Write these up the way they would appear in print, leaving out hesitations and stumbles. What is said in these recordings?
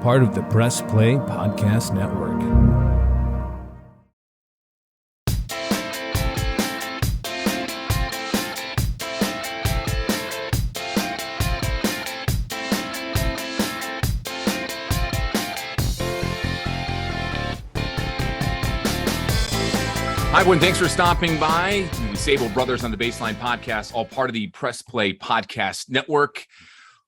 part of the Press Play Podcast Network. Hi, everyone. Thanks for stopping by. The Sabol Brothers on the Baseline Podcast, all part of the Press Play Podcast Network.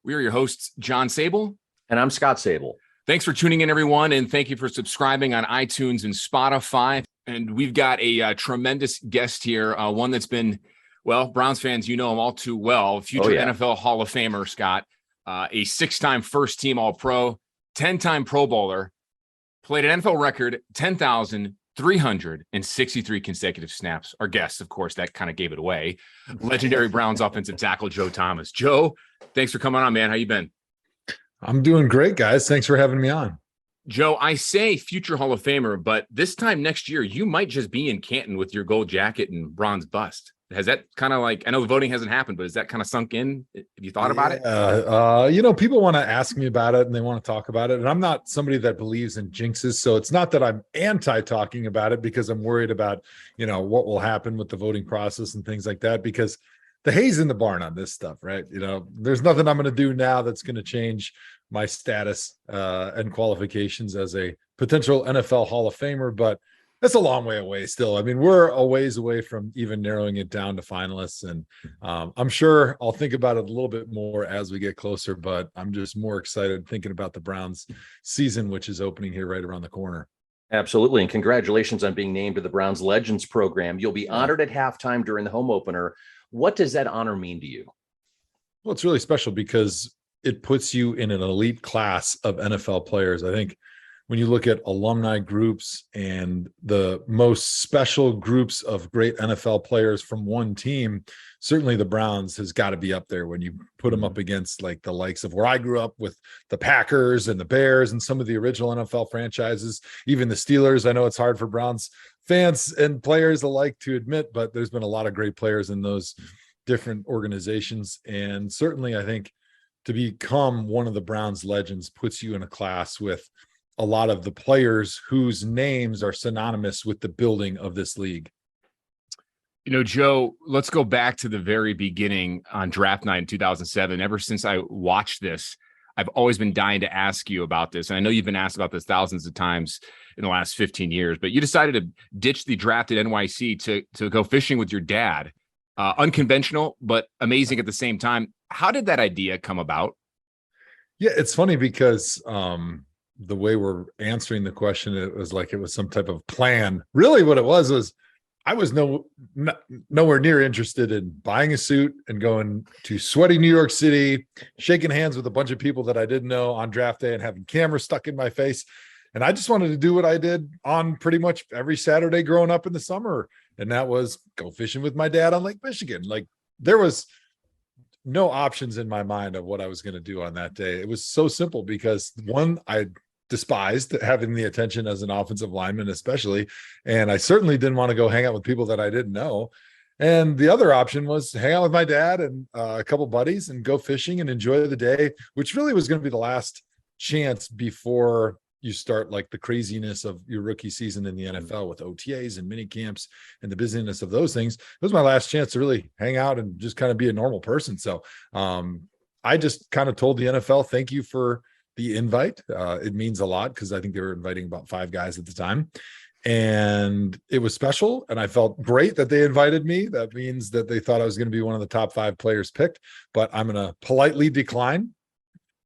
We are your hosts, John Sabol. And I'm Scott Sabol. Thanks for tuning in, everyone, and thank you for subscribing on iTunes and Spotify. And we've got a tremendous guest here, one that's been, well, Browns fans, you know him all too well, future NFL Hall of Famer, Scott, a six-time first-team All-Pro, 10-time Pro Bowler, played an NFL record 10,363 consecutive snaps. Our guest, of course, that kind of gave it away. Legendary Browns offensive tackle Joe Thomas. Joe, thanks for coming on, man. How you been? I'm doing great, guys. Thanks for having me on. Joe, I say future Hall of Famer, but this time next year, you might just be in Canton with your gold jacket and bronze bust. Has that kind of like, I know the voting hasn't happened, but has that kind of sunk in? Have you thought about it? People want to ask me about it and they want to talk about it. And I'm not somebody that believes in jinxes. So it's not that I'm anti-talking about it because I'm worried about, what will happen with the voting process and things like that, because the hay's in the barn on this stuff, right? There's nothing I'm going to do now that's going to change my status and qualifications as a potential NFL Hall of Famer, but that's a long way away still. I mean, we're a ways away from even narrowing it down to finalists. And I'm sure I'll think about it a little bit more as we get closer, but I'm just more excited thinking about the Browns season, which is opening here right around the corner. Absolutely. And congratulations on being named to the Browns Legends program. You'll be honored at halftime during the home opener. What does that honor mean to you? Well, it's really special because it puts you in an elite class of NFL players. I think when you look at alumni groups and the most special groups of great NFL players from one team, certainly the Browns has got to be up there when you put them up against like the likes of where I grew up with the Packers and the Bears and some of the original NFL franchises, even the Steelers. I know it's hard for Browns fans and players alike to admit, but there's been a lot of great players in those different organizations. And certainly I think to become one of the Browns legends puts you in a class with a lot of the players whose names are synonymous with the building of this league. Joe, let's go back to the very beginning on draft night in 2007. Ever since I watched this, I've always been dying to ask you about this. And I know you've been asked about this thousands of times in the last 15 years, but you decided to ditch the draft at NYC to go fishing with your dad. Unconventional, but amazing at the same time. How did that idea come about? Yeah, it's funny because the way we're answering the question, it was like it was some type of plan. Really what it was I was nowhere near interested in buying a suit and going to sweaty New York City, shaking hands with a bunch of people that I didn't know on draft day and having cameras stuck in my face. And I just wanted to do what I did on pretty much every Saturday growing up in the summer. And that was go fishing with my dad on Lake Michigan. Like there was no options in my mind of what I was going to do on that day. It was so simple because one, I despised having the attention as an offensive lineman, especially. And I certainly didn't want to go hang out with people that I didn't know. And the other option was hang out with my dad and a couple buddies and go fishing and enjoy the day, which really was going to be the last chance before you start like the craziness of your rookie season in the NFL with OTAs and mini camps and the busyness of those things. It was my last chance to really hang out and just kind of be a normal person. So I just kind of told the NFL, thank you for the invite. It means a lot because I think they were inviting about 5 guys at the time. And it was special. And I felt great that they invited me. That means that they thought I was going to be one of the top 5 players picked, but I'm going to politely decline.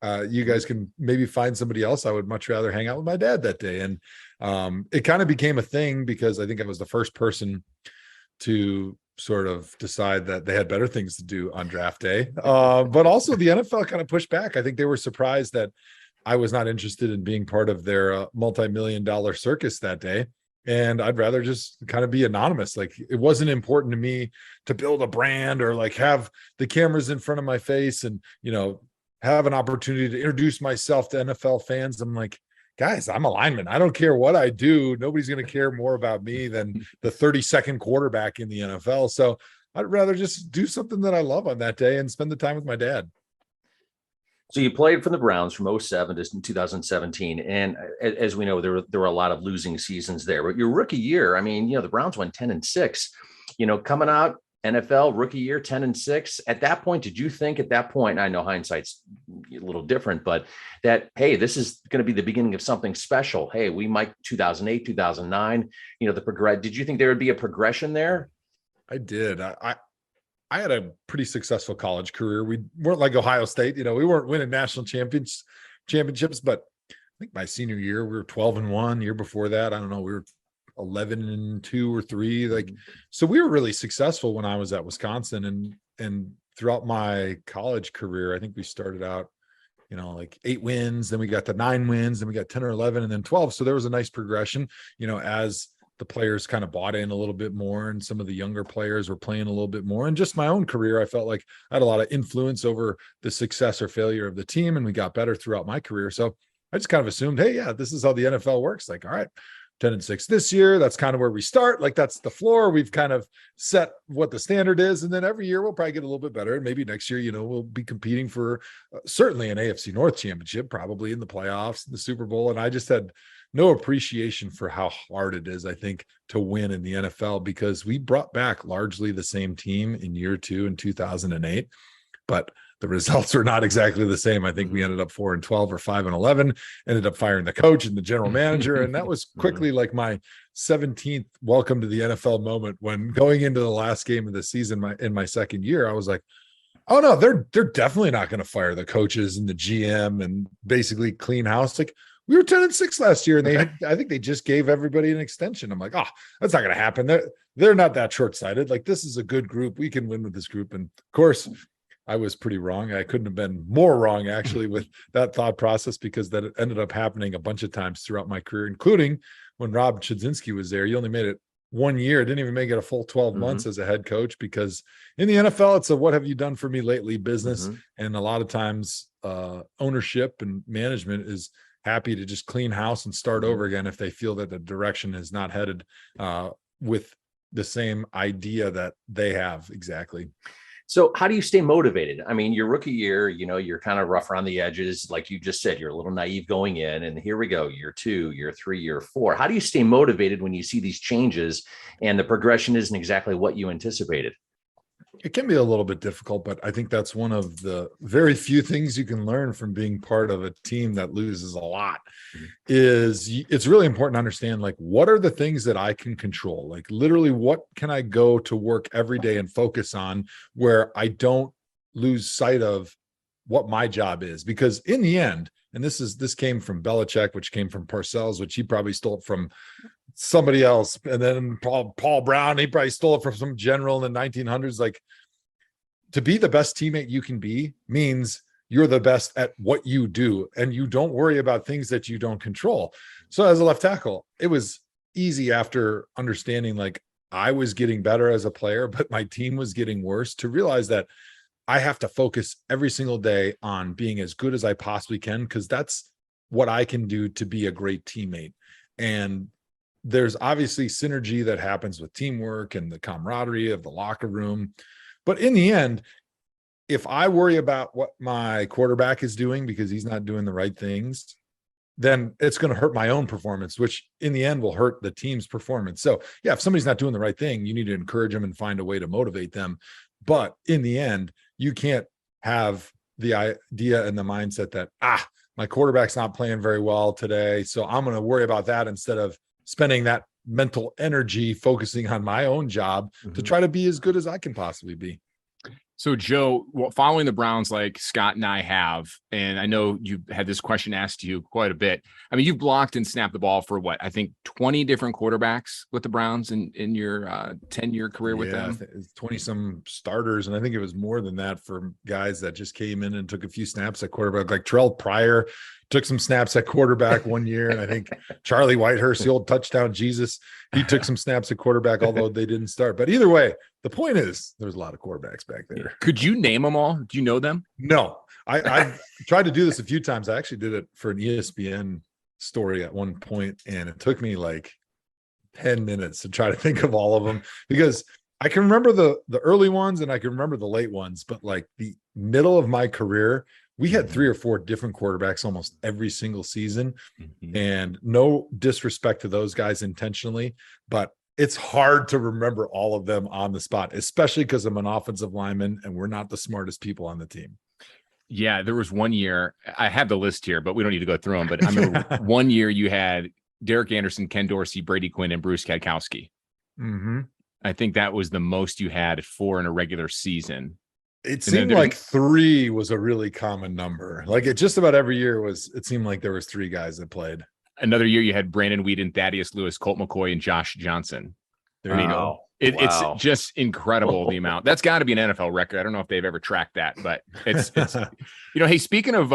You guys can maybe find somebody else. I would much rather hang out with my dad that day. And it kind of became a thing because I think I was the first person to sort of decide that they had better things to do on draft day. But also the NFL kind of pushed back. I think they were surprised that I was not interested in being part of their multi-million-dollar circus that day. And I'd rather just kind of be anonymous. Like it wasn't important to me to build a brand or like have the cameras in front of my face and, have an opportunity to introduce myself to NFL fans. I'm like, guys, I'm a lineman. I don't care what I do. Nobody's going to care more about me than the 32nd quarterback in the NFL. So I'd rather just do something that I love on that day and spend the time with my dad. So you played for the Browns from 07 to 2017. And as we know, there were a lot of losing seasons there. But your rookie year, I mean, the Browns went 10-6, coming out NFL rookie year, 10-6. At that point, did you think at that point, I know hindsight's a little different, but that, hey, this is going to be the beginning of something special. Hey, we might 2008, 2009, did you think there would be a progression there? I did. I had a pretty successful college career. We weren't like Ohio State, we weren't winning national championships, but I think my senior year, we were 12-1. Year before that, I don't know, we were 11-2 or 3. So we were really successful when I was at Wisconsin, and throughout my college career, I think we started out, 8 wins, then we got to 9 wins, then we got 10 or 11, and then 12. So there was a nice progression, as the players kind of bought in a little bit more, and some of the younger players were playing a little bit more. And just my own career, I felt like I had a lot of influence over the success or failure of the team, and we got better throughout my career. So I just kind of assumed, hey, yeah, this is how the NFL works. All right, 10-6 this year. That's kind of where we start. That's the floor. We've kind of set what the standard is. And then every year we'll probably get a little bit better. And maybe next year, we'll be competing for certainly an AFC North championship, probably in the playoffs, the Super Bowl. And I just had no appreciation for how hard it is, I think, to win in the NFL, because we brought back largely the same team in year 2 in 2008, but the results are not exactly the same. I think we ended up 4-12 or 5-11, ended up firing the coach and the general manager. And that was quickly like my 17th welcome to the NFL moment, when going into the last game of the season, in my second year, I was like, oh no, they're definitely not going to fire the coaches and the GM and basically clean house. We were 10-6 last year, and I think they just gave everybody an extension. I'm like, oh, that's not going to happen. They're not that short-sighted. This is a good group. We can win with this group. And of course, I was pretty wrong. I couldn't have been more wrong, actually, with that thought process, because that ended up happening a bunch of times throughout my career, including when Rob Chudzinski was there. He only made it 1 year, didn't even make it a full 12 months as a head coach, because in the NFL, it's a what have you done for me lately business. And a lot of times ownership and management is happy to just clean house and start over again if they feel that the direction is not headed with the same idea that they have. Exactly. So how do you stay motivated? I mean, your rookie year, you're kind of rough around the edges. Like you just said, you're a little naive going in, and here we go. Year 2, year 3, year 4. How do you stay motivated when you see these changes and the progression isn't exactly what you anticipated? It can be a little bit difficult, but I think that's one of the very few things you can learn from being part of a team that loses a lot. Is it's really important to understand, what are the things that I can control? Literally, what can I go to work every day and focus on, where I don't lose sight of what my job is? Because in the end, and this came from Belichick, which came from Parcells, which he probably stole from somebody else, and then Paul Brown, he probably stole it from some general in the 1900s. To be the best teammate you can be means you're the best at what you do, and you don't worry about things that you don't control. So as a left tackle, it was easy, after understanding I was getting better as a player, but my team was getting worse, to realize that I have to focus every single day on being as good as I possibly can, because that's what I can do to be a great teammate. And there's obviously synergy that happens with teamwork and the camaraderie of the locker room. But in the end, if I worry about what my quarterback is doing because he's not doing the right things, then it's going to hurt my own performance, which in the end will hurt the team's performance. So yeah, if somebody's not doing the right thing, you need to encourage them and find a way to motivate them. But in the end, you can't have the idea and the mindset that, my quarterback's not playing very well today, so I'm going to worry about that instead of spending that mental energy focusing on my own job to try to be as good as I can possibly be. So, Joe, following the Browns like Scott and I have, and I know you've had this question asked to you quite a bit. I mean, you've blocked and snapped the ball for I think 20 different quarterbacks with the Browns in your 10-year career with them. 20 some starters, and I think it was more than that for guys that just came in and took a few snaps at quarterback. Like Terrell Pryor took some snaps at quarterback one year, and I think Charlie Whitehurst, the old touchdown Jesus, he took some snaps at quarterback, although they didn't start. But either way, the point is there's a lot of quarterbacks back there. Could you name them all? Do you know them? No. I've tried to do this a few times. I actually did it for an ESPN story at one point, and it took me like 10 minutes to try to think of all of them, because I can remember the early ones and I can remember the late ones, but like the middle of my career we had 3 or 4 different quarterbacks almost every single season. Mhm. And no disrespect to those guys intentionally, but it's hard to remember all of them on the spot, especially because I'm an offensive lineman and we're not the smartest people on the team. Yeah, there was one year, I have the list here, but we don't need to go through them. But I remember one year you had Derek Anderson, Ken Dorsey, Brady Quinn, and Bruce Kadkowski. Mm-hmm. I think that was the most you had at 4 in a regular season. It seemed like 3 was a really common number. Like it just about every year it seemed like there was 3 guys that played. Another year you had Brandon Whedon, Thaddeus Lewis, Colt McCoy, and Josh Johnson. There you go. It's just incredible the amount. That's got to be an NFL record. I don't know if they've ever tracked that, but it's hey, speaking of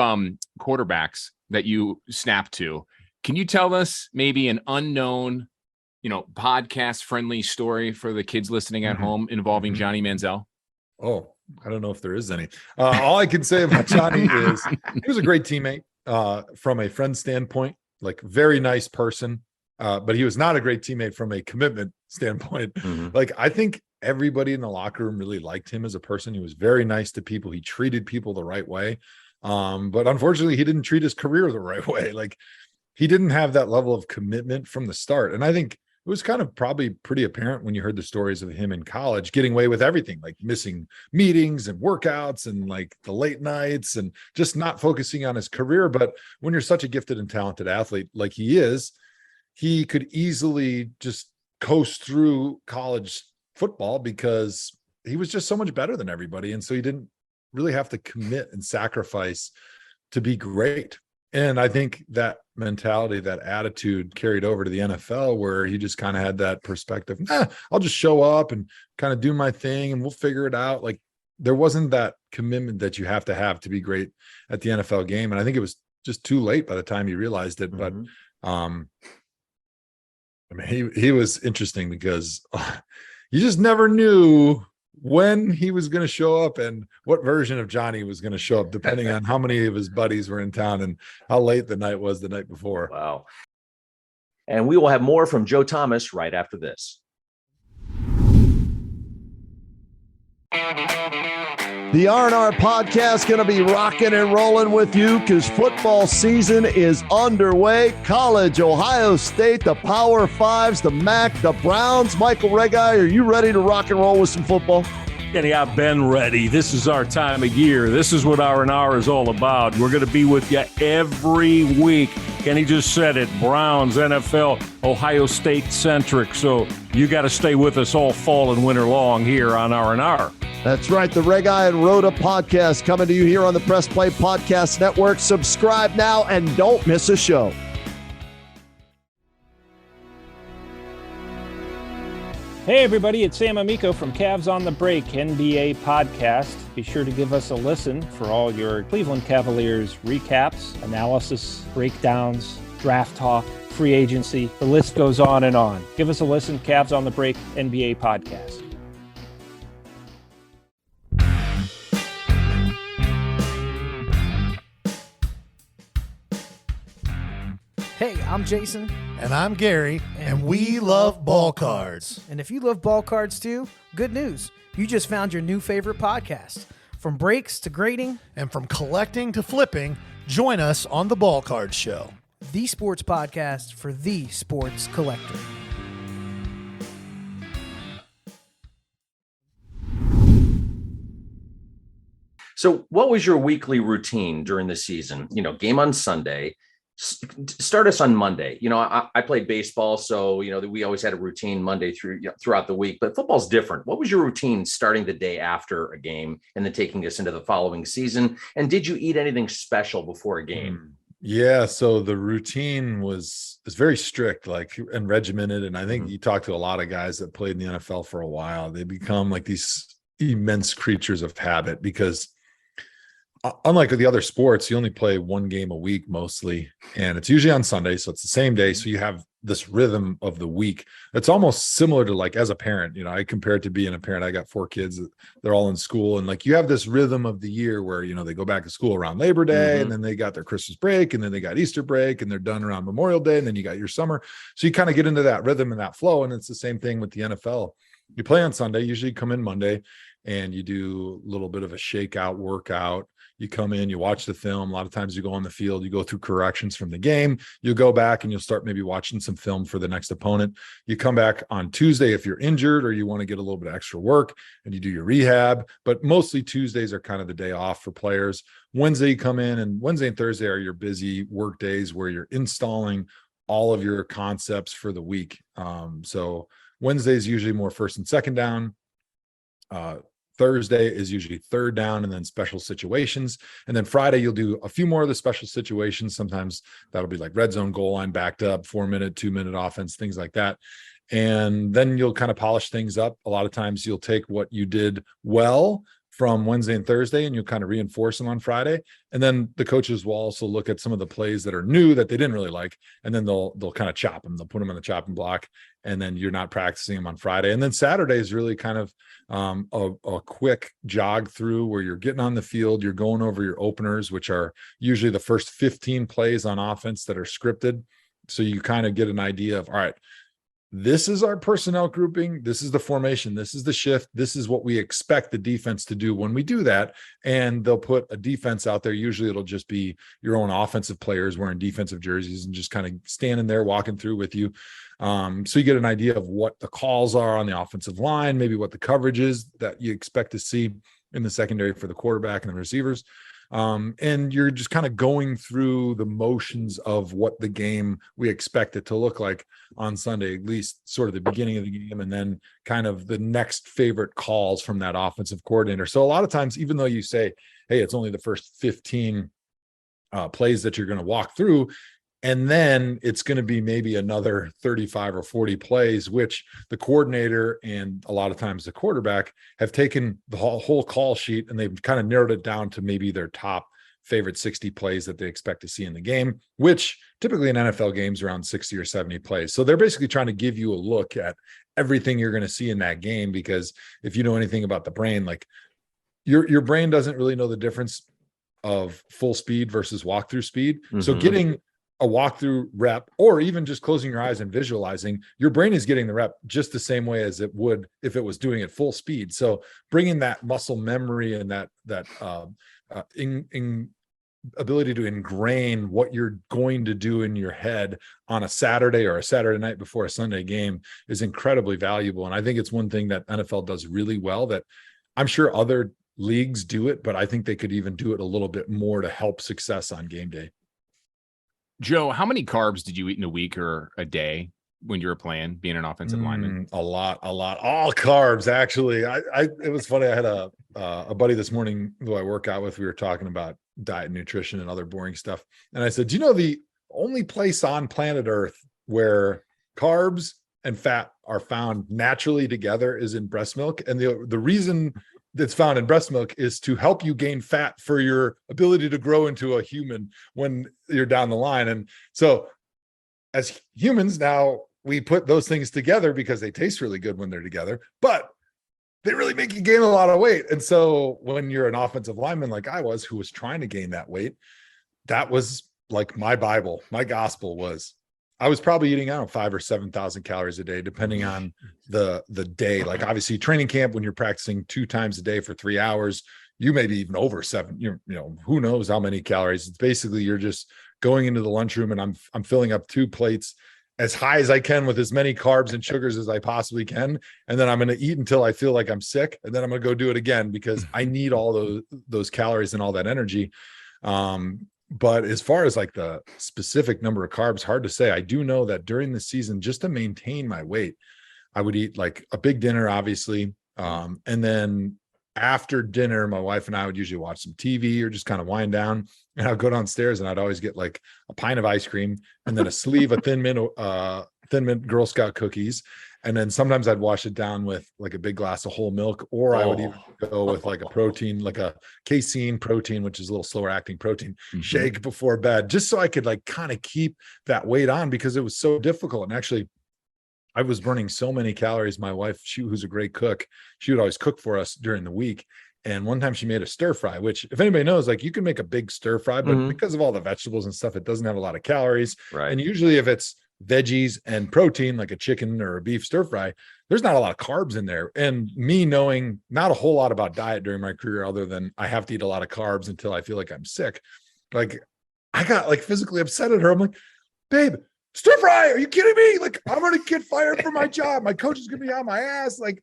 quarterbacks that you snap to, can you tell us maybe an unknown, podcast friendly story for the kids listening at home involving Johnny Manziel? Oh, I don't know if there is any. All I can say about Johnny is he was a great teammate from a friend standpoint, like very nice person. But he was not a great teammate from a commitment standpoint. Mhm. Like I think everybody in the locker room really liked him as a person. He was very nice to people. He treated people the right way. But unfortunately, he didn't treat his career the right way. Like he didn't have that level of commitment from the start. And I think it was kind of probably pretty apparent when you heard the stories of him in college getting away with everything, like missing meetings and workouts and like the late nights and just not focusing on his career. But when you're such a gifted and talented athlete like he is, he could easily just coast through college football because he was just so much better than everybody. And so he didn't really have to commit and sacrifice to be great. And I think that mentality, that attitude carried over to the NFL where he just kind of had that perspective. I'll just show up and kind of do my thing and we'll figure it out. Like there wasn't that commitment that you have to be great at the NFL game. And I think it was just too late by the time he realized it. Mhm. But, I mean, he was interesting because you just never knew when he was going to show up and what version of Johnny was going to show up, depending on how many of his buddies were in town and how late the night was the night before. Wow. And we will have more from Joe Thomas right after this. The R&R podcast going to be rocking and rolling with you because football season is underway. College, Ohio State, the Power Fives, the MAC, the Browns. Michael Regai, are you ready to rock and roll with some football? Kenny, I've been ready. This is our time of year. This is what R&R is all about. We're going to be with you every week. Kenny just said it, Browns, NFL, Ohio State centric. So you got to stay with us all fall and winter long here on R&R. That's right. The Regai and Rhoda podcast coming to you here on the Press Play Podcast Network. Subscribe now and don't miss a show. Hey everybody, it's Sam Amico from Cavs on the Break NBA podcast. Be sure to give us a listen for all your Cleveland Cavaliers recaps, analysis, breakdowns, draft talk, free agency. The list goes on and on. Give us a listen, Cavs on the Break NBA podcast. Hey, I'm Jason. And I'm Gary, and we love ball cards. And if you love ball cards too, good news. You just found your new favorite podcast. From breaks to grading, And from collecting to flipping, join us on the Ball Card Show. the sports podcast for the sports collector. So what was your weekly routine during the season? Game on Sunday. Start us on Monday. I played baseball, so we always had a routine Monday throughout the week. But football's different. What was your routine starting the day after a game and then taking us into the following season? And did you eat anything special before a game? Yeah, so the routine is very strict, and regimented. And I think you talk to a lot of guys that played in the NFL for a while. They become like these immense creatures of habit because unlike the other sports, you only play one game a week mostly, and it's usually on Sunday. So it's the same day. So you have this rhythm of the week. It's almost similar to as a parent, I compare it to being a parent. I got 4 kids. They're all in school. And you have this rhythm of the year where, they go back to school around Labor Day and then they got their Christmas break and then they got Easter break and they're done around Memorial Day. And then you got your summer. So you kind of get into that rhythm and that flow. And it's the same thing with the NFL. You play on Sunday, usually come in Monday and you do a little bit of a shakeout workout. You come in, you watch the film. A lot of times you go on the field, you go through corrections from the game. You'll go back and you'll start maybe watching some film for the next opponent. You come back on Tuesday if you're injured or you want to get a little bit of extra work, and you do your rehab. But mostly Tuesdays are kind of the day off for players. Wednesday you come in, and Wednesday and Thursday are your busy work days where you're installing all of your concepts for the week. So Wednesday is usually more first and second down. Thursday is usually third down and then special situations. And then Friday, you'll do a few more of the special situations. Sometimes that'll be like red zone, goal line, backed up, 4-minute, 2-minute offense, things like that. And then you'll kind of polish things up. A lot of times you'll take what you did well from Wednesday and Thursday, and you'll kind of reinforce them on Friday. And then the coaches will also look at some of the plays that are new that they didn't really like, and then they'll kind of chop them. They'll put them on the chopping block, and then you're not practicing them on Friday. And then Saturday is really kind of a quick jog through where you're getting on the field, you're going over your openers, which are usually the first 15 plays on offense that are scripted. So you kind of get an idea of, all right, this is our personnel grouping. This is the formation. This is the shift. This is what we expect the defense to do when we do that. And they'll put a defense out there. Usually it'll just be your own offensive players wearing defensive jerseys and just kind of standing there walking through with you. So you get an idea of what the calls are on the offensive line, maybe what the coverage is that you expect to see in the secondary for the quarterback and the receivers. And you're just kind of going through the motions of what the game we expect it to look like on Sunday, at least sort of the beginning of the game, and then kind of the next favorite calls from that offensive coordinator. So a lot of times, even though you say, hey, it's only the first 15 plays that you're going to walk through, and then it's going to be maybe another 35 or 40 plays, which the coordinator and a lot of times the quarterback have taken the whole call sheet and they've kind of narrowed it down to maybe their top favorite 60 plays that they expect to see in the game, which typically in NFL games around 60 or 70 plays. So they're basically trying to give you a look at everything you're going to see in that game, because if you know anything about the brain, like your brain doesn't really know the difference of full speed versus walkthrough speed. Mm-hmm. So getting a walkthrough rep, or even just closing your eyes and visualizing, your brain is getting the rep just the same way as it would if it was doing it full speed. So bringing that muscle memory and that ability to ingrain what you're going to do in your head on a Saturday or a Saturday night before a Sunday game is incredibly valuable. And I think it's one thing that NFL does really well that I'm sure other leagues do it, but I think they could even do it a little bit more to help success on game day. Joe, how many carbs did you eat in a week or a day when you were playing, being an offensive lineman? A lot, all carbs. Actually, it was funny. I had a buddy this morning who I work out with. We were talking about diet and nutrition and other boring stuff. And I said, do you know the only place on planet Earth where carbs and fat are found naturally together is in breast milk? And the reason that's found in breast milk is to help you gain fat for your ability to grow into a human when you're down the line. And so as humans now, we put those things together because they taste really good when they're together, but they really make you gain a lot of weight. And so when you're an offensive lineman like I was, who was trying to gain that weight, that was like my Bible. My gospel was I was probably eating, 5,000 or 7,000 calories a day, depending on the day. Like obviously training camp, when you're practicing 2 times a day for 3 hours, you may be even over 7, who knows how many calories. It's basically, you're just going into the lunchroom and I'm filling up 2 plates as high as I can with as many carbs and sugars as I possibly can. And then I'm going to eat until I feel like I'm sick. And then I'm going to go do it again because I need all those calories and all that energy. But as far as like the specific number of carbs, hard to say. I do know that during the season, just to maintain my weight, I would eat like a big dinner, obviously. And then after dinner, my wife and I would usually watch some TV or just kind of wind down. And I'd go downstairs and I'd always get like a pint of ice cream and then a sleeve of Thin Mint Girl Scout cookies. And then sometimes I'd wash it down with like a big glass of whole milk, or I would even go with like a protein, like a casein protein, which is a little slower acting protein shake before bed, just so I could like kind of keep that weight on, because it was so difficult. And actually I was burning so many calories. My wife, who's a great cook, she would always cook for us during the week. And one time she made a stir fry, which if anybody knows, like you can make a big stir fry, but because of all the vegetables and stuff, it doesn't have a lot of calories. Right. And usually if it's veggies and protein, like a chicken or a beef stir fry, there's not a lot of carbs in there. And me knowing not a whole lot about diet during my career, other than I have to eat a lot of carbs until I feel like I'm sick. Like I got like physically upset at her. I'm like, babe, stir fry, are you kidding me? Like, I'm going to get fired from my job. My coach is going to be on my ass. Like,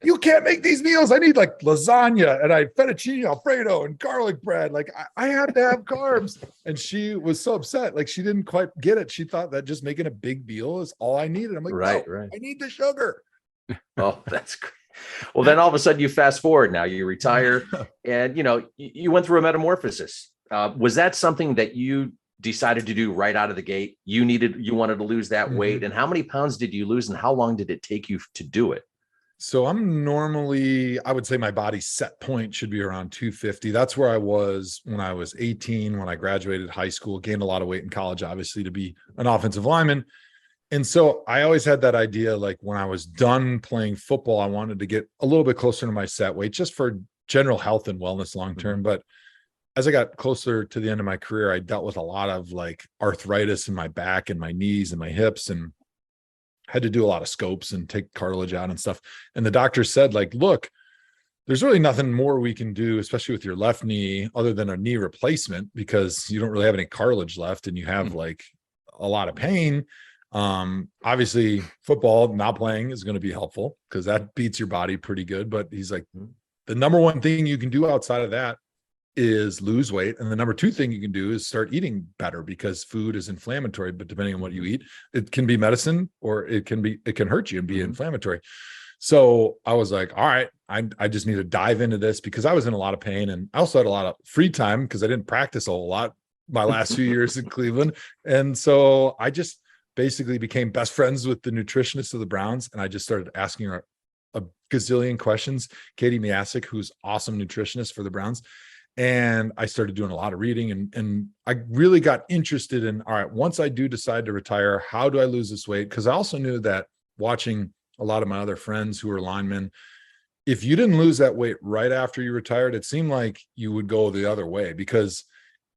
you can't make these meals. I need like lasagna and fettuccine Alfredo and garlic bread. Like, I have to have carbs. And she was so upset. Like, she didn't quite get it. She thought that just making a big meal is all I needed. I'm like, right. I need the sugar. Oh, that's great. Well, then all of a sudden you fast forward now, you retire and, you went through a metamorphosis. Was that something that you decided to do right out of the gate? You wanted to lose that weight. And how many pounds did you lose and how long did it take you to do it? So I'm normally, I would say my body's set point should be around 250. That's where I was when I was 18, when I graduated high school, gained a lot of weight in college, obviously, to be an offensive lineman. And so I always had that idea, like when I was done playing football, I wanted to get a little bit closer to my set weight just for general health and wellness long-term. But as I got closer to the end of my career, I dealt with a lot of like arthritis in my back and my knees and my hips, and had to do a lot of scopes and take cartilage out and stuff. And the doctor said, like, look, there's really nothing more we can do, especially with your left knee, other than a knee replacement, because you don't really have any cartilage left and you have like a lot of pain. Obviously football, not playing, is going to be helpful because that beats your body pretty good. But he's like, the number one thing you can do outside of that is lose weight. And the number two thing you can do is start eating better, because food is inflammatory, but depending on what you eat, it can be medicine or it can hurt you and be inflammatory. So I was like, all right, I just need to dive into this, because I was in a lot of pain. And I also had a lot of free time because I didn't practice a whole lot my last few years in Cleveland. And so I just basically became best friends with the nutritionist of the Browns. And I just started asking her a gazillion questions. Katie Miasic, who's awesome nutritionist for the Browns. And I started doing a lot of reading, and I really got interested in, all right, once I do decide to retire, how do I lose this weight? Because I also knew that watching a lot of my other friends who were linemen, if you didn't lose that weight right after you retired, it seemed like you would go the other way, because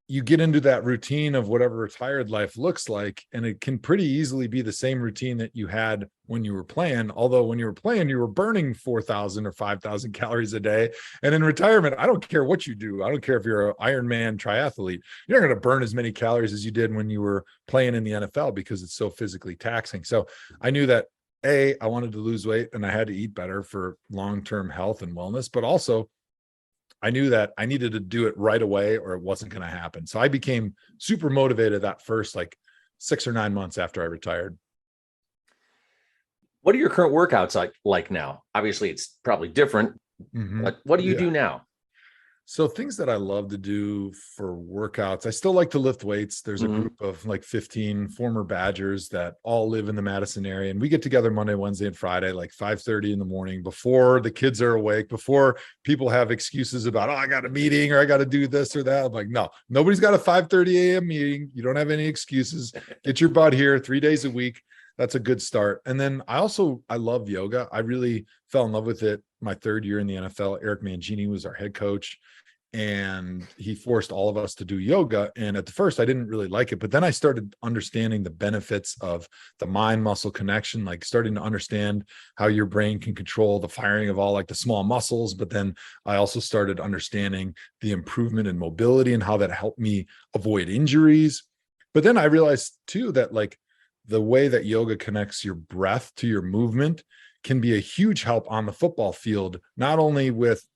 you get into that routine of whatever retired life looks like. And it can pretty easily be the same routine that you had when you were playing. Although when you were playing, you were burning 4,000 or 5,000 calories a day. And in retirement, I don't care what you do. I don't care if you're an Ironman triathlete. You're not going to burn as many calories as you did when you were playing in the NFL, because it's so physically taxing. So I knew that I wanted to lose weight and I had to eat better for long-term health and wellness, but also I knew that I needed to do it right away or it wasn't going to happen. So I became super motivated that first like 6 or 9 months after I retired. What are your current workouts like now? Obviously it's probably different, but what do you do now? So things that I love to do for workouts, I still like to lift weights. There's a group of like 15 former Badgers that all live in the Madison area. And we get together Monday, Wednesday, and Friday, like 5:30 in the morning, before the kids are awake, before people have excuses about, I got a meeting or I got to do this or that. I'm like, no, nobody's got a 5:30 a.m. meeting. You don't have any excuses. Get your butt here 3 days a week. That's a good start. And then I love yoga. I really fell in love with it my third year in the NFL. Eric Mangini was our head coach, and he forced all of us to do yoga. And at the first, I didn't really like it, but then I started understanding the benefits of the mind muscle connection, like starting to understand how your brain can control the firing of all like the small muscles. But then I also started understanding the improvement in mobility and how that helped me avoid injuries. But then I realized too, that like the way that yoga connects your breath to your movement can be a huge help on the football field, not only with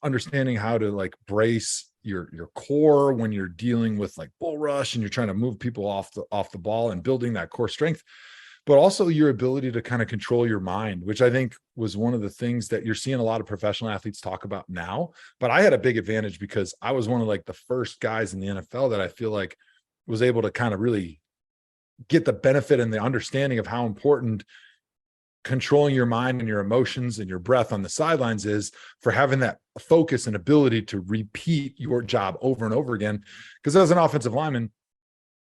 understanding how to like brace your core when you're dealing with like bull rush and you're trying to move people off the ball and building that core strength, but also your ability to kind of control your mind, which I think was one of the things that you're seeing a lot of professional athletes talk about now. But I had a big advantage because I was one of like the first guys in the NFL that I feel like was able to kind of really get the benefit and the understanding of how important controlling your mind and your emotions and your breath on the sidelines is for having that focus and ability to repeat your job over and over again. Because as an offensive lineman,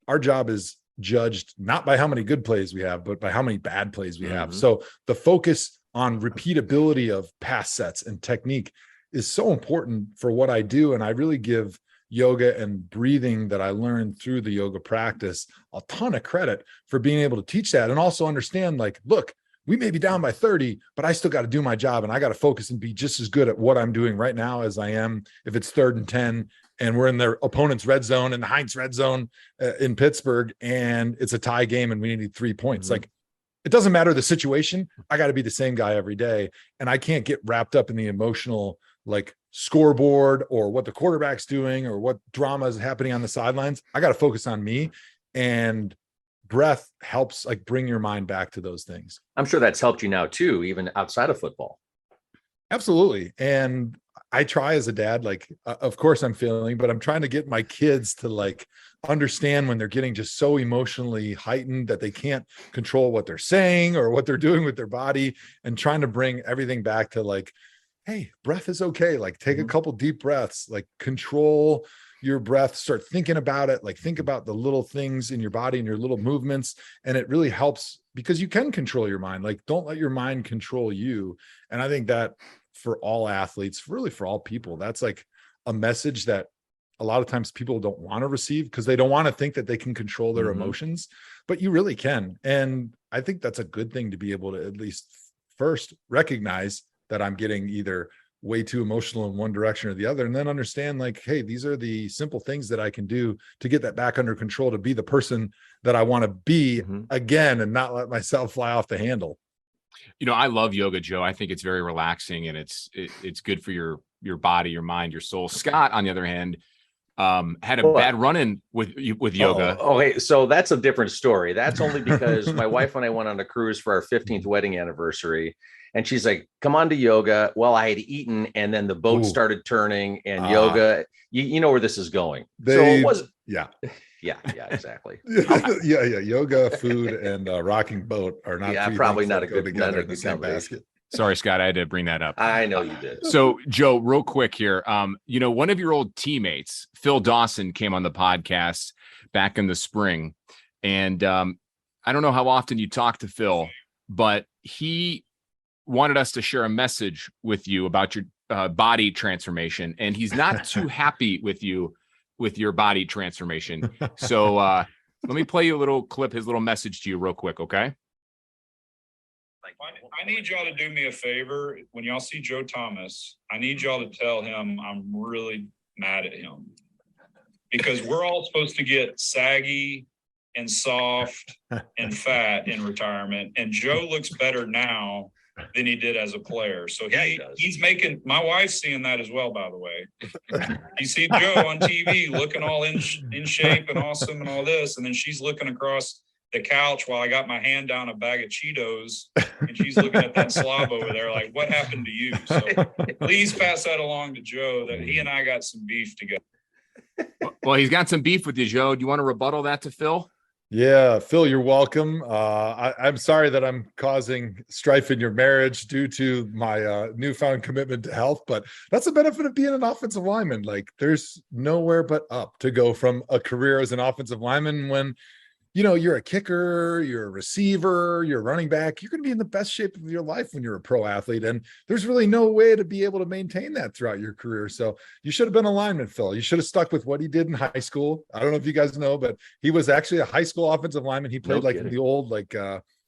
our job is judged not by how many good plays we have, but by how many bad plays we have. So the focus on repeatability of pass sets and technique is so important for what I do. And I really give yoga and breathing that I learned through the yoga practice a ton of credit for being able to teach that, and also understand, like, look, we may be down by 30, but I still got to do my job, and I got to focus and be just as good at what I'm doing right now as I am if it's 3rd and 10 and we're in their opponent's red zone, in the Heinz red zone in Pittsburgh, and it's a tie game and we need 3 points. Like, it doesn't matter the situation. I got to be the same guy every day. And I can't get wrapped up in the emotional, like, scoreboard or what the quarterback's doing or what drama is happening on the sidelines. I got to focus on me, and breath helps, like, bring your mind back to those things. I'm sure that's helped you now too, even outside of football. Absolutely. And I try as a dad, like, of course I'm failing, but I'm trying to get my kids to, like, understand when they're getting just so emotionally heightened that they can't control what they're saying or what they're doing with their body, and trying to bring everything back to, like, hey, breath is okay. Like, take a couple deep breaths, like, control your breath, start thinking about it, like, think about the little things in your body and your little movements. And it really helps because you can control your mind. Like, don't let your mind control you. And I think that for all athletes, really for all people, that's like a message that a lot of times people don't want to receive because they don't want to think that they can control their emotions, but you really can. And I think that's a good thing to be able to at least first recognize that I'm getting either way too emotional in one direction or the other, and then understand, like, hey, these are the simple things that I can do to get that back under control, to be the person that I want to be again, and not let myself fly off the handle. You know, I love yoga, Joe. I think it's very relaxing, and it's good for your body, your mind, your soul. Scott, on the other hand, had a bad run-in with yoga. Okay, so that's a different story. That's only because my wife and I went on a cruise for our 15th wedding anniversary, and she's like, come on to yoga. Well, I had eaten, and then the boat started turning, and yoga, you know where this is going. So it was, yeah, exactly. yeah. Yoga, food, and rocking boat are not probably not a good together in the same basket. Sorry, Scott, I had to bring that up. I know you did. So, Joe, real quick here. You know, one of your old teammates, Phil Dawson, came on the podcast back in the spring. And I don't know how often you talk to Phil, but he wanted us to share a message with you about your body transformation. And he's not too happy with you with your body transformation. So let me play you a little clip, his little message to you real quick, okay? I need y'all to do me a favor. When y'all see Joe Thomas, I need y'all to tell him I'm really mad at him, because we're all supposed to get saggy and soft and fat in retirement. And Joe looks better now than he did as a player. So he's making, my wife's seeing that as well, by the way. You see Joe on TV looking all in shape and awesome and all this. And then she's looking across the couch while I got my hand down a bag of Cheetos, and she's looking at that slob over there like, what happened to you? So please pass that along to Joe, that he and I got some beef together. Well, he's got some beef with you, Joe. Do you want to rebuttal that to Phil? Yeah, Phil, you're welcome. I'm sorry that I'm causing strife in your marriage due to my newfound commitment to health, but that's the benefit of being an offensive lineman. Like, there's nowhere but up to go from a career as an offensive lineman. When you know, you're a kicker, you're a receiver, you're a running back, you're going to be in the best shape of your life when you're a pro athlete. And there's really no way to be able to maintain that throughout your career. So you should have been a lineman, Phil. You should have stuck with what he did in high school. I don't know if you guys know, but he was actually a high school offensive lineman. He played the old,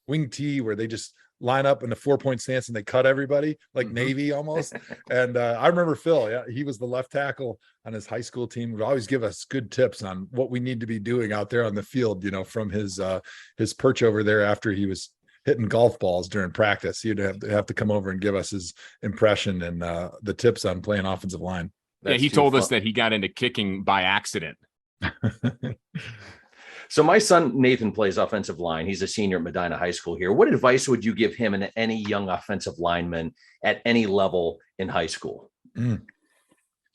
wing tee where they just line up in the 4-point stance and they cut everybody like Navy almost. And I remember Phil, he was the left tackle on his high school team, would always give us good tips on what we need to be doing out there on the field, you know, from his perch over there after he was hitting golf balls during practice. He'd have to come over and give us his impression and the tips on playing offensive line. That's he told us that he got into kicking by accident. So my son, Nathan, plays offensive line. He's a senior at Medina High School here. What advice would you give him and any young offensive lineman at any level in high school?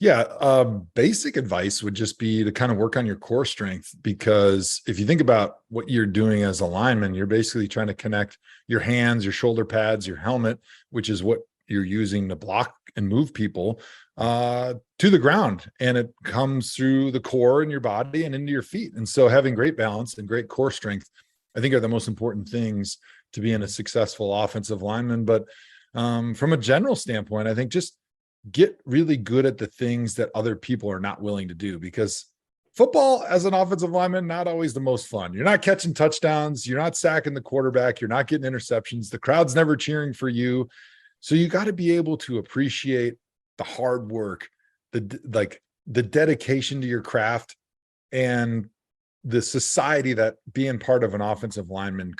Yeah, basic advice would just be to kind of work on your core strength, because if you think about what you're doing as a lineman, you're basically trying to connect your hands, your shoulder pads, your helmet, which is what you're using to block and move people to the ground, and it comes through the core in your body and into your feet. And so having great balance and great core strength, I think, are the most important things to being a successful offensive lineman. But from a general standpoint, I think just get really good at the things that other people are not willing to do, because football as an offensive lineman, not always the most fun. You're not catching touchdowns. You're not sacking the quarterback. You're not getting interceptions. The crowd's never cheering for you. So you got to be able to appreciate the hard work, the dedication to your craft, and the society that being part of an offensive line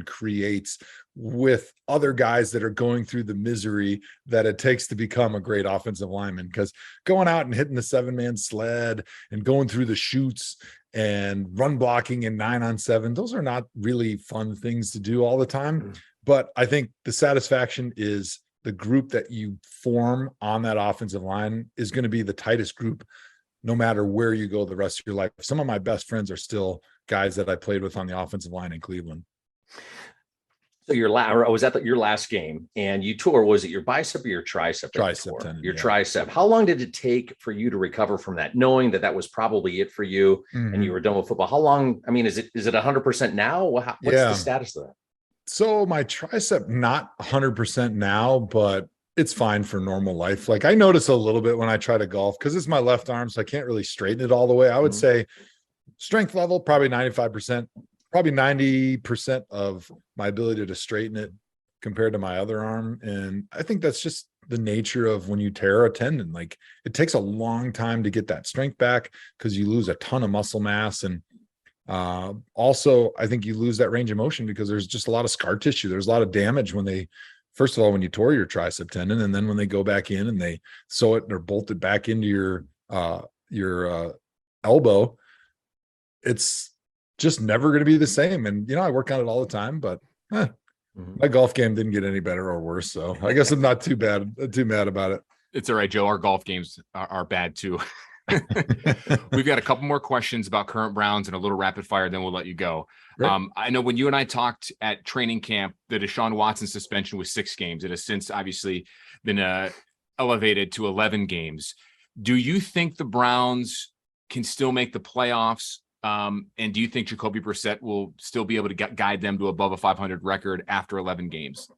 creates with other guys that are going through the misery that it takes to become a great offensive lineman. Because going out and hitting the 7-man sled and going through the chutes and run blocking in 9-on-7, those are not really fun things to do all the time. But I think the satisfaction is the group that you form on that offensive line is going to be the tightest group no matter where you go the rest of your life. Some of my best friends are still guys that I played with on the offensive line in Cleveland. So your last game, and you tore, was it your bicep or your tricep? Tricep tendon. Your tricep. How long did it take for you to recover from that, knowing that was probably it for you and you were done with football? How long? I mean, is it 100% now? What's the status of that? So my tricep, not 100% now, but it's fine for normal life. Like, I notice a little bit when I try to golf because it's my left arm, so I can't really straighten it all the way. I would say strength level, probably 95%, probably 90% of my ability to straighten it compared to my other arm. And I think that's just the nature of when you tear a tendon. Like, it takes a long time to get that strength back because you lose a ton of muscle mass. And also, I think you lose that range of motion because there's just a lot of scar tissue. There's a lot of damage when you tore your tricep tendon, and then when they go back in and they sew it or bolt it back into your elbow, it's just never going to be the same. And, I work on it all the time, but my golf game didn't get any better or worse. So I guess I'm not too mad about it. It's all right, Joe. Our golf games are bad too. We've got a couple more questions about current Browns and a little rapid fire, then we'll let you go. Right. I know when you and I talked at training camp, the Deshaun Watson suspension was 6 games. It has since obviously been elevated to 11 games. Do you think the Browns can still make the playoffs? And do you think Jacoby Brissett will still be able to guide them to above a 500 record after 11 games?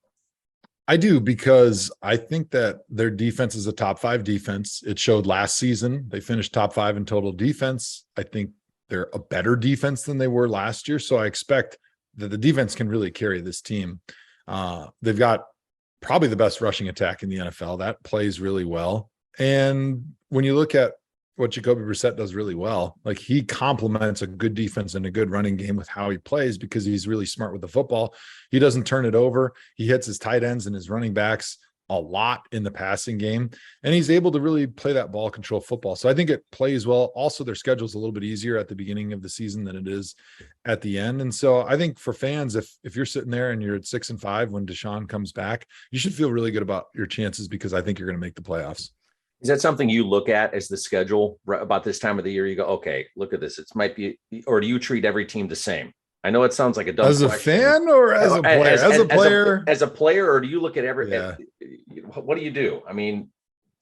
I do, because I think that their defense is a top 5 defense. It showed last season. They finished top 5 in total defense. I think they're a better defense than they were last year. So I expect that the defense can really carry this team. They've got probably the best rushing attack in the NFL. That plays really well. And when you look at what Jacoby Brissett does really well, like, he complements a good defense and a good running game with how he plays, because he's really smart with the football. He doesn't turn it over. He hits his tight ends and his running backs a lot in the passing game, and he's able to really play that ball control football. So I think it plays well. Also, their schedule is a little bit easier at the beginning of the season than it is at the end. And so I think for fans, if you're sitting there and you're at 6-5 when Deshaun comes back, you should feel really good about your chances, because I think you're going to make the playoffs. Is that something you look at as the schedule about this time of the year? You go, okay, look at this. It might be, or do you treat every team the same? I know it sounds like a dumb question. As a fan or as a player? As a player, as a player, or do you look at every? Yeah. What do you do? I mean,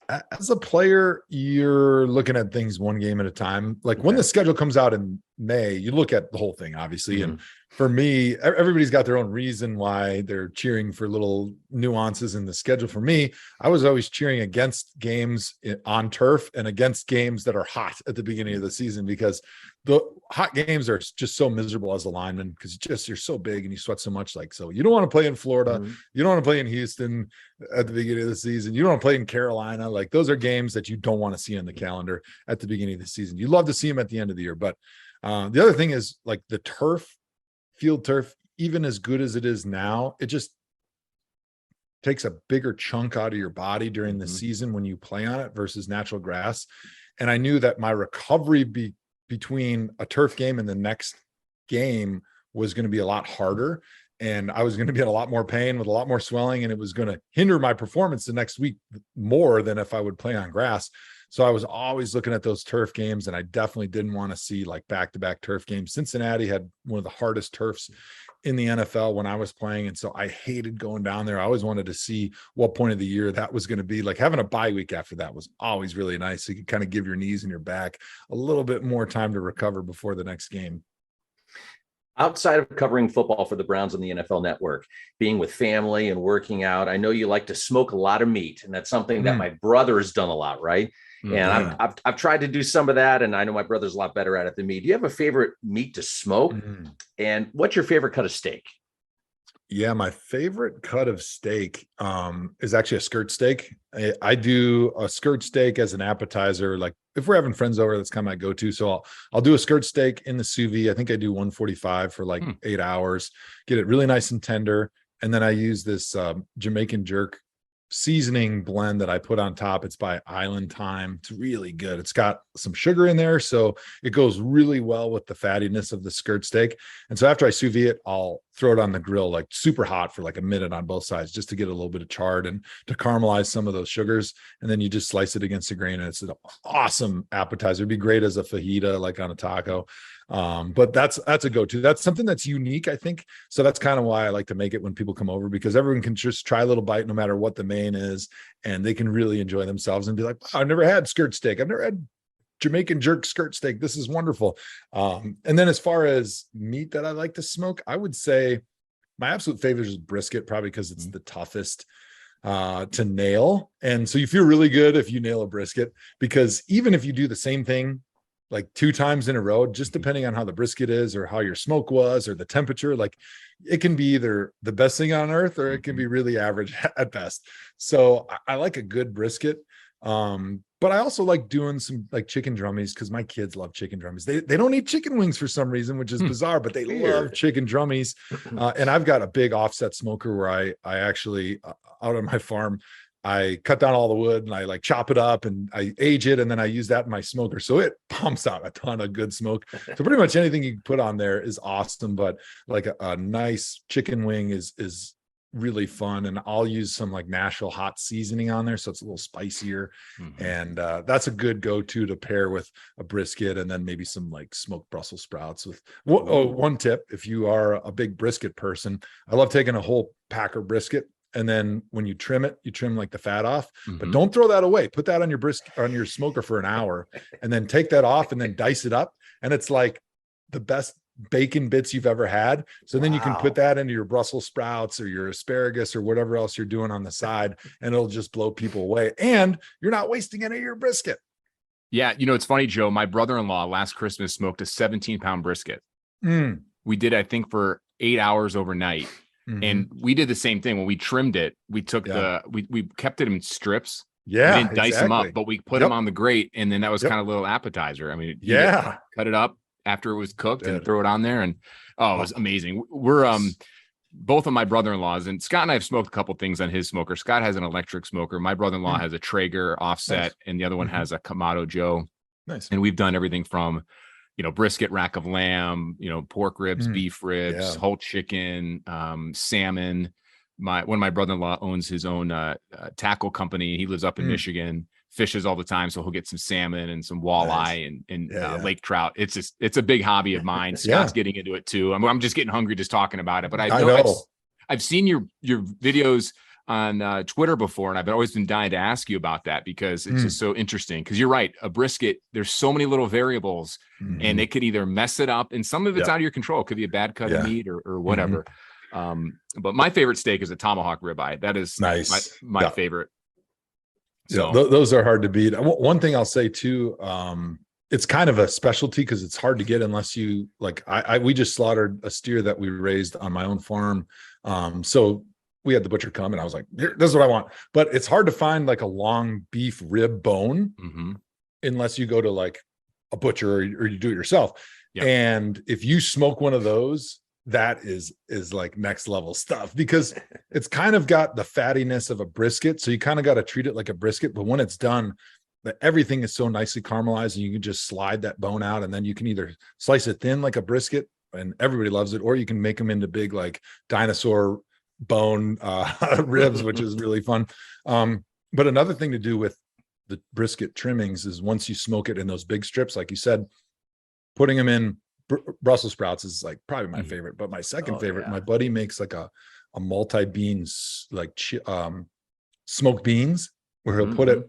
as a player, you're looking at things one game at a time. Like, when the schedule comes out in May, you look at the whole thing, obviously. And for me, everybody's got their own reason why they're cheering for little nuances in the schedule. For me, I was always cheering against games on turf and against games that are hot at the beginning of the season, because the hot games are just so miserable as a lineman, because you're so big and you sweat so much. Like, so you don't want to play in Florida. You don't want to play in Houston at the beginning of the season. You don't want to play in Carolina. Like, those are games that you don't want to see on the calendar at the beginning of the season. You love to see them at the end of the year. But the other thing is, like, the field turf, even as good as it is now, it just takes a bigger chunk out of your body during the season when you play on it versus natural grass. And I knew that my recovery between a turf game and the next game was going to be a lot harder, and I was going to be in a lot more pain with a lot more swelling, and it was going to hinder my performance the next week more than if I would play on grass. So I was always looking at those turf games, and I definitely didn't want to see like back-to-back turf games. Cincinnati had one of the hardest turfs in the NFL when I was playing, and so I hated going down there. I always wanted to see what point of the year that was going to be. Like, having a bye week after that was always really nice. So you could kind of give your knees and your back a little bit more time to recover before the next game. Outside of covering football for the Browns on the NFL Network, being with family and working out, I know you like to smoke a lot of meat, and that's something that my brother has done a lot, right? And I've tried to do some of that, and I know my brother's a lot better at it than me. Do you have a favorite meat to smoke? And what's your favorite cut of steak? Yeah, my favorite cut of steak is actually a skirt steak. I do a skirt steak as an appetizer. Like if we're having friends over, that's kind of my go-to. So I'll do a skirt steak in the sous vide. I think I do 145 for like 8 hours, get it really nice and tender. And then I use this Jamaican jerk seasoning blend that I put on top. It's by Island Thyme. It's really good. It's got some sugar in there, so it goes really well with the fattiness of the skirt steak. And so after I sous vide it, I'll throw it on the grill like super hot for like a minute on both sides, just to get a little bit of charred and to caramelize some of those sugars. And then you just slice it against the grain, and it's an awesome appetizer. It'd be great as a fajita, like on a taco. But that's a go-to. That's something that's unique, I think. So that's kind of why I like to make it when people come over, because everyone can just try a little bite no matter what the main is, and they can really enjoy themselves and be like, wow, I've never had skirt steak. I've never had Jamaican jerk skirt steak. This is wonderful. And then as far as meat that I like to smoke, I would say my absolute favorite is brisket, probably because it's the toughest to nail. And so you feel really good if you nail a brisket, because even if you do the same thing like 2 times in a row, just depending on how the brisket is or how your smoke was or the temperature, like it can be either the best thing on earth or it can be really average at best. So I like a good brisket. But I also like doing some like chicken drummies, because my kids love chicken drummies. They don't eat chicken wings for some reason, which is bizarre, but they love chicken drummies. And I've got a big offset smoker where I actually out on my farm, I cut down all the wood and I like chop it up and I age it, and then I use that in my smoker. So it pumps out a ton of good smoke. So pretty much anything you can put on there is awesome. But like a nice chicken wing is really fun. And I'll use some like Nashville hot seasoning on there, so it's a little spicier. And that's a good go-to to pair with a brisket, and then maybe some like smoked Brussels sprouts with one tip. If you are a big brisket person, I love taking a whole packer brisket, and then when you trim it, you trim like the fat off, but don't throw that away. Put that on your brisket, on your smoker for an hour, and then take that off and then dice it up. And it's like the best bacon bits you've ever had. So then you can put that into your Brussels sprouts or your asparagus or whatever else you're doing on the side, and it'll just blow people away. And you're not wasting any of your brisket. Yeah. You know, it's funny, Joe, my brother-in-law last Christmas smoked a 17-pound brisket. We did, I think, for 8 hours overnight. And we did the same thing. When we trimmed it, we took we kept it in strips. Yeah. We didn't dice them up, but we put them on the grate, and then that was kind of a little appetizer. I mean, cut it up after it was cooked and throw it on there. And it was amazing. We're both of my brother-in-laws, and Scott and I have smoked a couple things on his smoker. Scott has an electric smoker. My brother-in-law has a Traeger offset, and the other one has a Kamado Joe. Nice. And we've done everything from, you know, brisket, rack of lamb, you know, pork ribs, beef ribs, whole chicken, salmon. One of my brother-in-law owns his own tackle company. He lives up in Michigan, fishes all the time, so he'll get some salmon and some walleye and lake trout. It's a big hobby of mine. Scott's getting into it too. I'm just getting hungry just talking about it. But I know. I've seen your videos on Twitter before, and I've always been dying to ask you about that, because it's just so interesting. Because you're right, a brisket, there's so many little variables, and it could either mess it up, and some of it's out of your control. It could be a bad cut of meat or whatever. But my favorite steak is a tomahawk ribeye. That is my favorite. So those are hard to beat. One thing I'll say too, it's kind of a specialty because it's hard to get unless you like. We just slaughtered a steer that we raised on my own farm, so we had the butcher come, and I was like, this is what I want. But it's hard to find like a long beef rib bone unless you go to like a butcher or you do it yourself. And if you smoke one of those, that is like next level stuff, because it's kind of got the fattiness of a brisket. So you kind of got to treat it like a brisket. But when it's done, everything is so nicely caramelized, and you can just slide that bone out, and then you can either slice it thin like a brisket, and everybody loves it, or you can make them into big like dinosaur bone ribs, which is really fun. But another thing to do with the brisket trimmings is once you smoke it in those big strips, like you said, putting them in Brussels sprouts is like probably my favorite. But my second favorite, my buddy makes like a multi-beans, like smoked beans, where he'll put it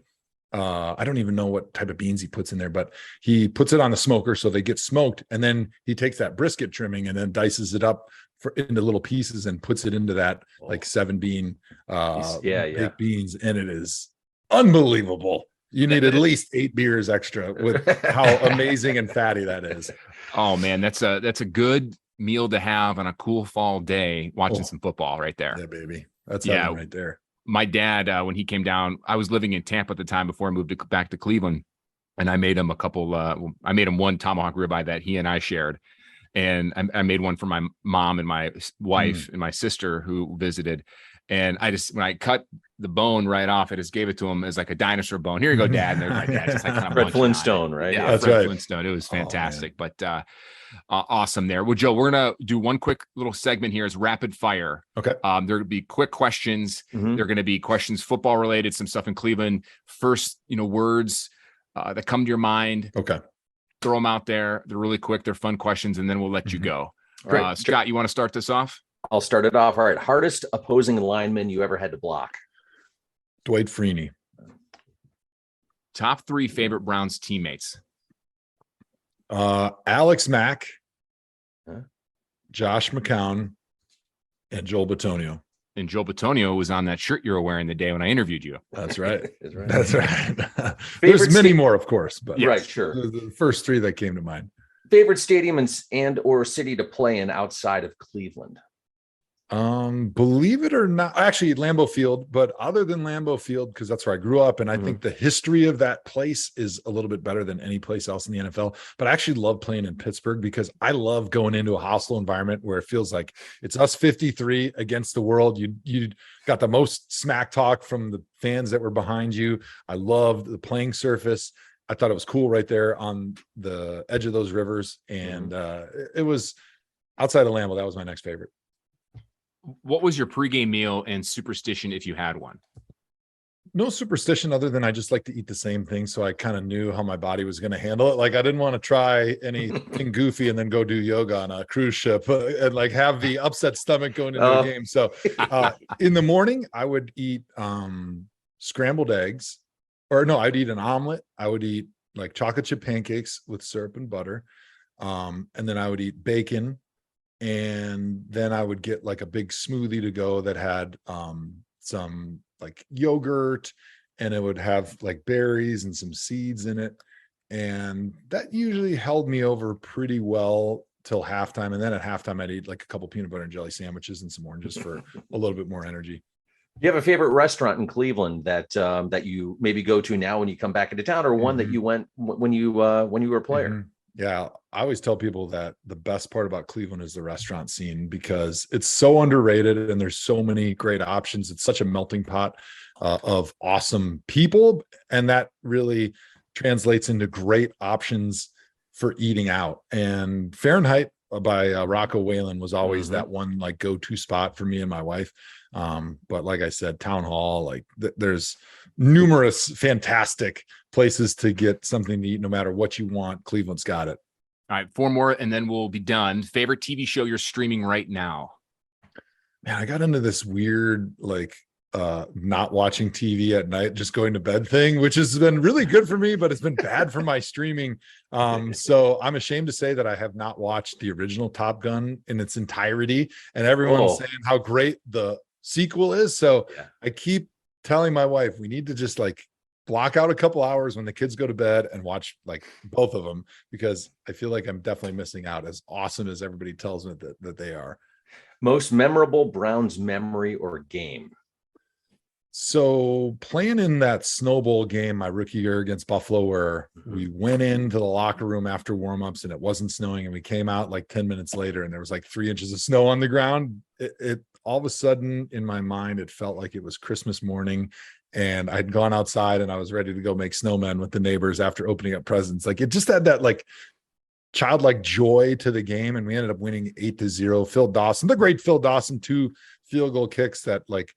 I don't even know what type of beans he puts in there, but he puts it on the smoker so they get smoked, and then he takes that brisket trimming and then dices it up into little pieces and puts it into that like 7-bean baked beans, and it is unbelievable. You need at least 8 beers extra with how amazing and fatty that is. Oh man, that's a good meal to have on a cool fall day watching some football right there. Yeah, baby. That's heaven right there. My dad, when he came down, I was living in Tampa at the time before I moved back to Cleveland, and I made him I made him one tomahawk ribeye that he and I shared, and I made one for my mom and my wife and my sister who visited, and when I cut the bone right off, I just gave it to him as like a dinosaur bone. Here you go, Dad. And my dad just like kind of Fred Flintstone, right? Yeah, that's Fred right. Flintstone. It was fantastic, but awesome there. Well, Joe, we're gonna do one quick little segment here as rapid fire. Okay. There will be quick questions. They're going to be questions football related, some stuff in Cleveland. First, words that come to your mind. Okay. Throw them out there. They're really quick. They're fun questions, and then we'll let you go. Right. Scott, you want to start this off? I'll start it off. All right. Hardest opposing lineman you ever had to block? Dwight Freeney. Top 3 favorite Browns teammates. Alex Mack, Josh McCown, and Joel Bitonio. And Joel Bitonio was on that shirt you were wearing the day when I interviewed you. That's right. That's right. That's right. There's many more, of course, but right, sure. The first 3 that came to mind. Favorite stadium and or city to play in outside of Cleveland? Believe it or not, actually Lambeau Field, but other than Lambeau Field, because that's where I grew up, and I think the history of that place is a little bit better than any place else in the NFL. But I actually love playing in Pittsburgh because I love going into a hostile environment where it feels like it's us 53 against the world. You got the most smack talk from the fans that were behind you. I loved the playing surface. I thought it was cool right there on the edge of those rivers, and it was outside of Lambeau. That was my next favorite. What was your pregame meal and superstition if you had one? No superstition other than I just like to eat the same thing. So I kind of knew how my body was going to handle it. Like I didn't want to try anything goofy and then go do yoga on a cruise ship and like have the upset stomach going into a game. So in the morning I would eat scrambled eggs, or no, I'd eat an omelet. I would eat like chocolate chip pancakes with syrup and butter. And then I would eat bacon. And then I would get like a big smoothie to go that had some like yogurt, and it would have like berries and some seeds in it. And that usually held me over pretty well till halftime. And then at halftime, I'd eat like a couple peanut butter and jelly sandwiches and some oranges for a little bit more energy. Do you have a favorite restaurant in Cleveland that that you maybe go to now when you come back into town, or one that you went when you were a player? Yeah, I always tell people that the best part about Cleveland is the restaurant scene because it's so underrated and there's so many great options. It's such a melting pot of awesome people, and that really translates into great options for eating out. And Fahrenheit by Rocco Whalen was always that one like go-to spot for me and my wife. But like I said, Town Hall, like there's numerous fantastic places to get something to eat no matter what you want. Cleveland's got it. All right, 4 more and then we'll be done. Favorite TV show you're streaming right now? Man, I got into this weird like not watching TV at night, just going to bed thing, which has been really good for me, but it's been bad for my streaming. So I'm ashamed to say that I have not watched the original Top Gun in its entirety, and everyone's saying how great the sequel is. So I keep telling my wife we need to just like block out a couple hours when the kids go to bed and watch like both of them, because I feel like I'm definitely missing out, as awesome as everybody tells me that they are. Most memorable Browns memory or game? So playing in that Snow Bowl game my rookie year against Buffalo, where we went into the locker room after warmups and it wasn't snowing, and we came out like 10 minutes later and there was like 3 inches of snow on the ground. It all of a sudden in my mind, it felt like it was Christmas morning and I'd gone outside and I was ready to go make snowmen with the neighbors after opening up presents. Like it just had that like childlike joy to the game. And we ended up winning 8-0. Phil Dawson, the great Phil Dawson, 2 field goal kicks that like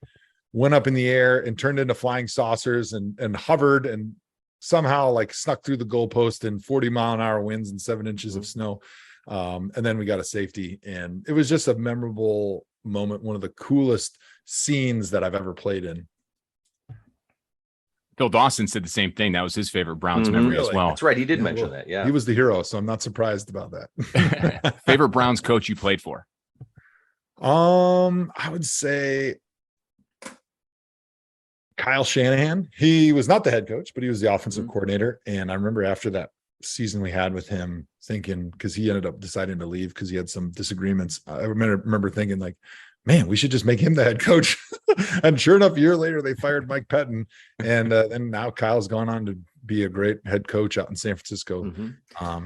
went up in the air and turned into flying saucers and hovered and somehow like snuck through the goalpost in 40-mile-an-hour winds and 7 inches of snow. And then we got a safety, and it was just a memorable moment. One of the coolest scenes that I've ever played in. Phil Dawson said the same thing. That was his favorite Browns Mhm. memory as Really? well. That's right. He did mention that. Yeah. He was the hero, so I'm not surprised about that. Favorite Browns coach you played for? I would say Kyle Shanahan. He was not the head coach, but he was the offensive coordinator. And I remember after that season we had with him thinking, because he ended up deciding to leave because he had some disagreements. I remember thinking like, man, we should just make him the head coach. And sure enough, a year later, they fired Mike Pettin. And now Kyle's gone on to be a great head coach out in San Francisco.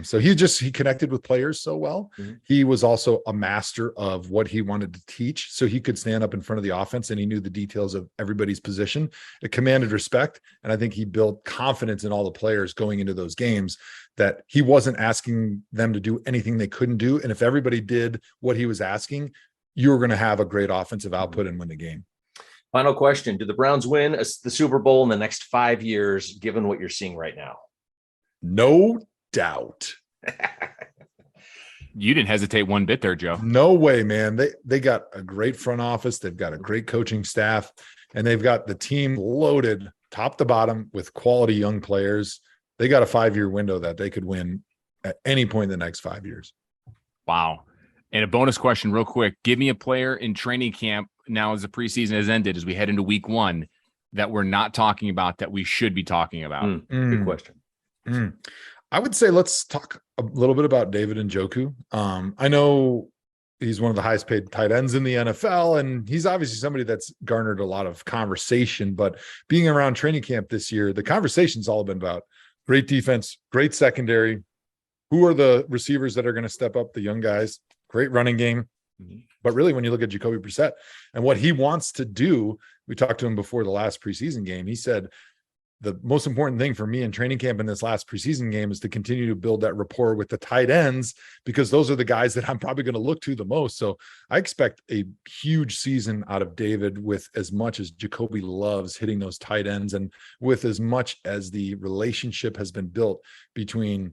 So he connected with players so well. He was also a master of what he wanted to teach. So he could stand up in front of the offense and he knew the details of everybody's position. It commanded respect. And I think he built confidence in all the players going into those games, that he wasn't asking them to do anything they couldn't do. And if everybody did what he was asking, you were going to have a great offensive output and win the game. Final question. Do the Browns win the Super Bowl in the next 5 years, given what you're seeing right now? No doubt. You didn't hesitate one bit there, Joe. No way, man. They got a great front office. They've got a great coaching staff, and they've got the team loaded top to bottom with quality young players. They got a 5-year window that they could win at any point in the next 5 years. Wow. And a bonus question real quick. Give me a player in training camp now as the preseason has ended, as we head into week 1, that we're not talking about that we should be talking about. Good question. I would say let's talk a little bit about David Njoku. I know he's one of the highest paid tight ends in the NFL, and he's obviously somebody that's garnered a lot of conversation. But being around training camp this year, the conversation's all been about great defense, great secondary. Who are the receivers that are going to step up, the young guys? Great running game. But really, when you look at Jacoby Brissett and what he wants to do, we talked to him before the last preseason game. He said, the most important thing for me in training camp in this last preseason game is to continue to build that rapport with the tight ends, because those are the guys that I'm probably going to look to the most. So I expect a huge season out of David, with as much as Jacoby loves hitting those tight ends and with as much as the relationship has been built between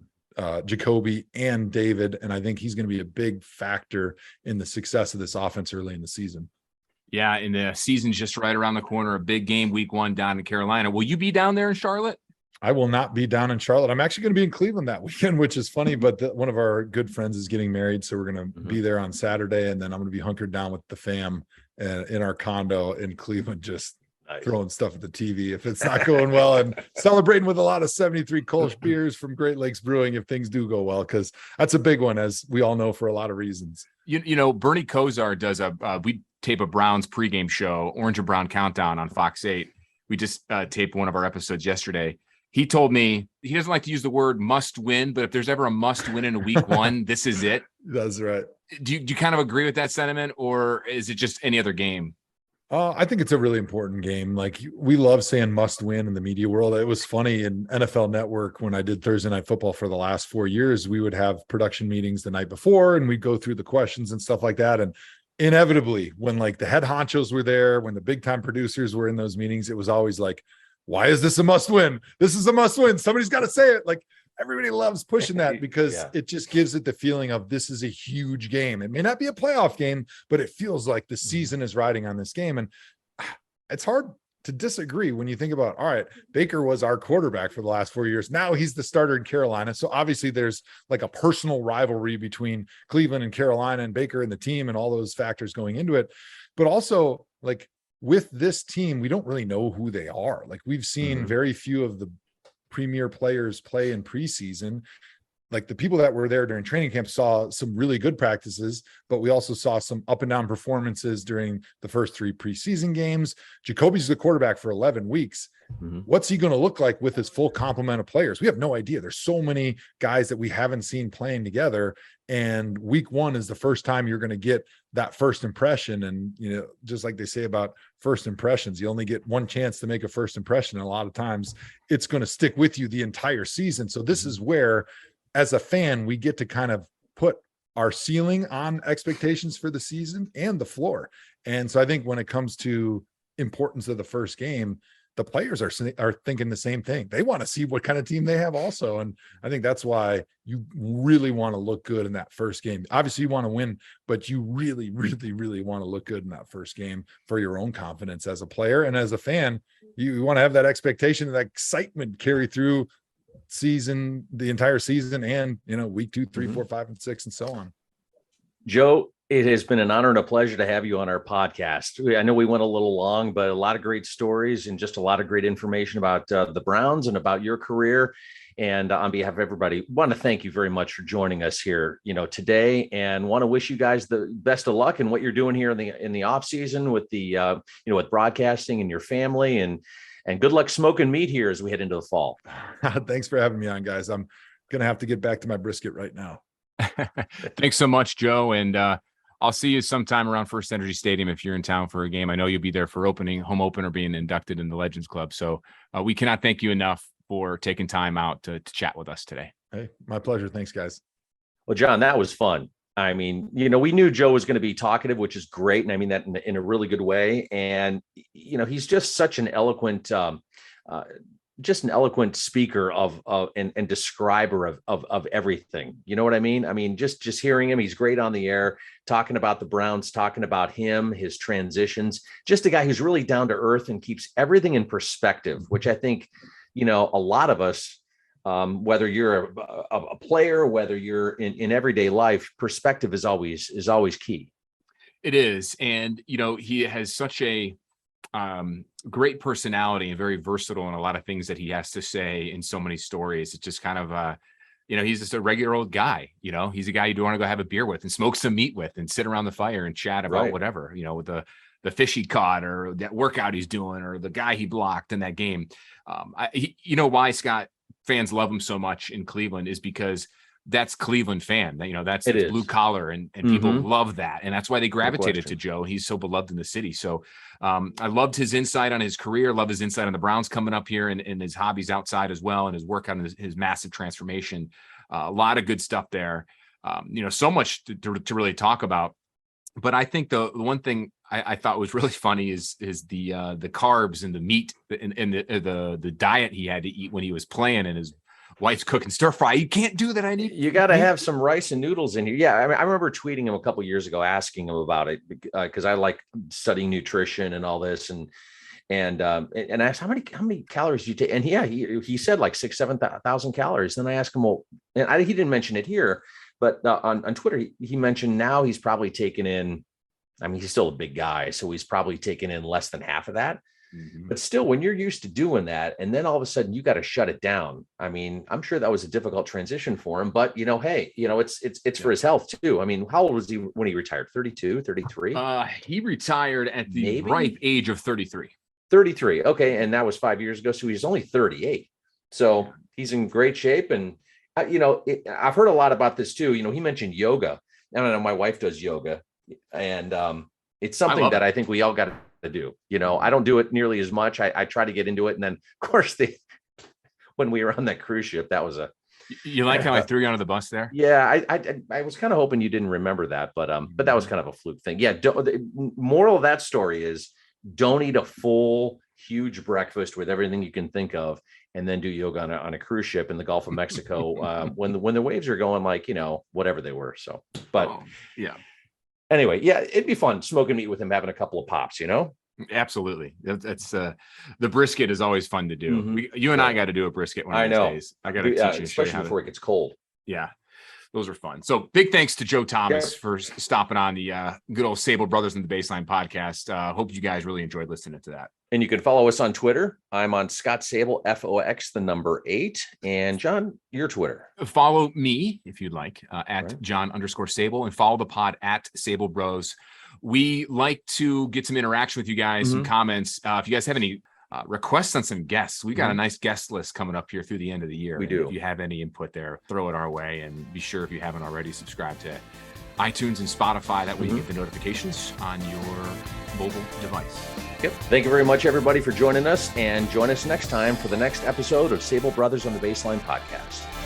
Jacoby and David. And I think he's going to be a big factor in the success of this offense early in the season. Yeah, and the season's just right around the corner. A big game week 1 down in Carolina. Will you be down there in Charlotte? I will not be down in Charlotte. I'm actually going to be in Cleveland that weekend, which is funny, but one of our good friends is getting married. So we're going to be there on Saturday, and then I'm going to be hunkered down with the fam in our condo in Cleveland, just throwing stuff at the TV if it's not going well, and celebrating with a lot of 73 Kolsch beers from Great Lakes Brewing if things do go well, because that's a big one, as we all know, for a lot of reasons. You know, Bernie Kosar does we tape a Browns pregame show, Orange and Brown Countdown on Fox 8. We just taped one of our episodes yesterday. He told me he doesn't like to use the word must win, but if there's ever a must win in a week 1, this is it. That's right. Do you kind of agree with that sentiment, or is it just any other game? I think it's a really important game. Like, we love saying must win in the media world. It was funny in NFL Network when I did Thursday Night Football for the last 4 years, we would have production meetings the night before and we'd go through the questions and stuff like that. And inevitably, when like the head honchos were there, when the big time producers were in those meetings, it was always like, why is this a must win? This is a must win. Somebody's got to say it. Like, everybody loves pushing that because it just gives it the feeling of this is a huge game. It may not be a playoff game, but it feels like the season is riding on this game. And it's hard to disagree when you think about, all right, Baker was our quarterback for the last 4 years. Now he's the starter in Carolina. So obviously there's like a personal rivalry between Cleveland and Carolina and Baker and the team and all those factors going into it. But also, like, with this team, we don't really know who they are. Like, we've seen very few of the premier players play in preseason. Like, the people that were there during training camp saw some really good practices, but we also saw some up and down performances during the first 3 preseason games. Jacoby's the quarterback for 11 weeks. What's he going to look like with his full complement of players? We have no idea. There's so many guys that we haven't seen playing together. And week 1 is the first time you're going to get that first impression. And, you know, just like they say about first impressions, you only get one chance to make a first impression. And a lot of times it's going to stick with you the entire season. So this is where, as a fan, we get to kind of put our ceiling on expectations for the season and the floor. And so I think when it comes to importance of the first game, the players are thinking the same thing. They want to see what kind of team they have also. And I think that's why you really want to look good in that first game. Obviously you want to win, but you really, really, really want to look good in that first game for your own confidence as a player. And as a fan, you want to have that expectation, that excitement carry through the entire season, and, week 2, 3, 4, 5, and 6, and so on. Joe, it has been an honor and a pleasure to have you on our podcast. I know we went a little long, but a lot of great stories and just a lot of great information about the Browns and about your career. And on behalf of everybody, want to thank you very much for joining us here, today, and want to wish you guys the best of luck in what you're doing here in the off season with the, with broadcasting and your family, and good luck smoking meat here as we head into the fall. Thanks for having me on, guys. I'm going to have to get back to my brisket right now. Thanks so much, Joe. And I'll see you sometime around First Energy Stadium if you're in town for a game. I know you'll be there for home opener, being inducted in the Legends Club. So we cannot thank you enough for taking time out to chat with us today. Hey, my pleasure. Thanks, guys. Well, John, that was fun. I mean, we knew Joe was going to be talkative, which is great. And I mean that in a really good way. And, he's just such an eloquent, speaker and describer of everything. You know what I mean? I mean, just hearing him, he's great on the air, talking about the Browns, talking about him, his transitions, just a guy who's really down to earth and keeps everything in perspective, which I think, a lot of us, whether you're a player, whether you're in everyday life, perspective is always key. It is. And, he has such a great personality and very versatile in a lot of things that he has to say in so many stories. It's just kind of, he's just a regular old guy. He's a guy you do want to go have a beer with and smoke some meat with and sit around the fire and chat about whatever, with the fish he caught or that workout he's doing or the guy he blocked in that game. Why, Scott, fans love him so much in Cleveland is because that's Cleveland fan. That's blue collar and people love that. And that's why they gravitated to Joe. He's so beloved in the city. So I loved his insight on his career, love his insight on the Browns coming up here and his hobbies outside as well. And his work on his massive transformation. A lot of good stuff there. So much to really talk about. But I think the one thing I thought was really funny is the carbs and the meat and the diet he had to eat when he was playing, and his wife's cooking stir fry. You can't do that. You got to have some rice and noodles in here. Yeah, I mean, I remember tweeting him a couple of years ago, asking him about it because I like studying nutrition and all this, and I asked how many calories do you take, and he said like 6,000-7,000 calories. Then I asked him, well, and he didn't mention it here, but on Twitter he mentioned now he's probably taken in. I mean, he's still a big guy, so he's probably taken in less than half of that. Mm-hmm. But still, when you're used to doing that, and then all of a sudden you got to shut it down. I mean, I'm sure that was a difficult transition for him, but hey, it's for his health too. I mean, how old was he when he retired? 32, 33? He retired at the ripe age of 33. 33. Okay. And that was 5 years ago. So he's only 38. So he's in great shape. And I've heard a lot about this too. He mentioned yoga. I don't know. My wife does yoga, and it's something that I think we all got to do. I don't do it nearly as much. I try to get into it. And then of course when we were on that cruise ship, that was you like how I threw you under the bus there? Yeah. I was kind of hoping you didn't remember that, but that was kind of a fluke thing. Yeah. The moral of that story is don't eat a full, huge breakfast with everything you can think of, and then do yoga on a cruise ship in the Gulf of Mexico when the waves are going like, whatever they were. So, but yeah. Anyway, yeah, it'd be fun smoking meat with him, having a couple of pops, Absolutely. That's the brisket is always fun to do. Mm-hmm. You and I got to do a brisket one of these days. I got to teach you, especially before it gets cold. Yeah. Those are fun. So big thanks to Joe Thomas for stopping on the good old Sabol Brothers and the Baseline podcast. Hope you guys really enjoyed listening to that. And you can follow us on Twitter. I'm on Scott Sabol, FOX8. And John, your Twitter. Follow me if you'd like at John_Sabol, and follow the pod at Sabol Bros. We like to get some interaction with you guys, some comments. If you guys have any requests on some guests, we got a nice guest list coming up here through the end of the year. We do. If you have any input there, throw it our way, and be sure, if you haven't already, subscribe to iTunes and Spotify. That way you get the notifications on your mobile device. Yep. Thank you very much, everybody, for joining us, and join us next time for the next episode of Sabol Brothers on the Baseline podcast.